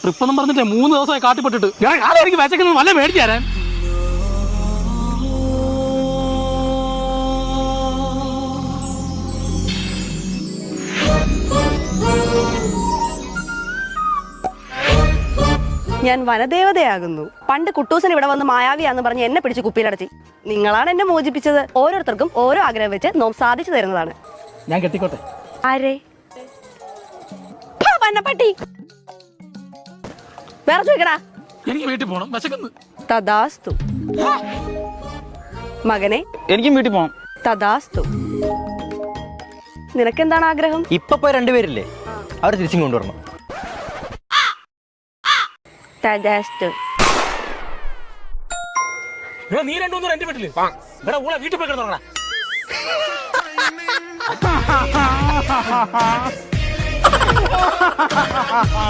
Trip ഒന്നും പറഞ്ഞിട്ടേ 3 ദിവസമായി കാട്ടിപ്പെട്ടിട്ട് ഞാൻ ആരെനിക്ക് വെച്ചേക്കുന്നത് വല്ല മേടിച്ചാരാൻ. ഞാൻ വനദേവതയാകുന്നു. പണ്ട് കുട്ടൂസൻ ഇവിടെ വന്ന് മായാവിയാന്ന് പറഞ്ഞ് എന്നെ പിടിച്ച് കുപ്പിയിലടച്ചി. നിങ്ങളാണ് എന്നെ മോചിപ്പിച്ചത്. ഓരോരുത്തർക്കും ഓരോ ആഗ്രഹം വെച്ച് നോം സാധിച്ചു തരുന്നതാണ്. ഞാൻ കെട്ടിക്കോട്ടെ? ആരെ? പട്ടി വേറെ ചോദിക്കടാ. എനിക്ക് വീട്ടിൽ പോണം, വിശക്കുന്നു. തദാസ്തു മകനെ, എനിക്കും വീട്ടിൽ പോണം. തദാസ്തു. നിനക്കെന്താണ് ആഗ്രഹം? ഇപ്പൊ പോയി 2 പേരില്ലേ, അവരെ തിരിച്ചും കൊണ്ടുവരണം. തദാസ്തു. നീ 2 എന്റെ വീട്ടില് വീട്ടിൽ പോയി കിടന്നോളാം.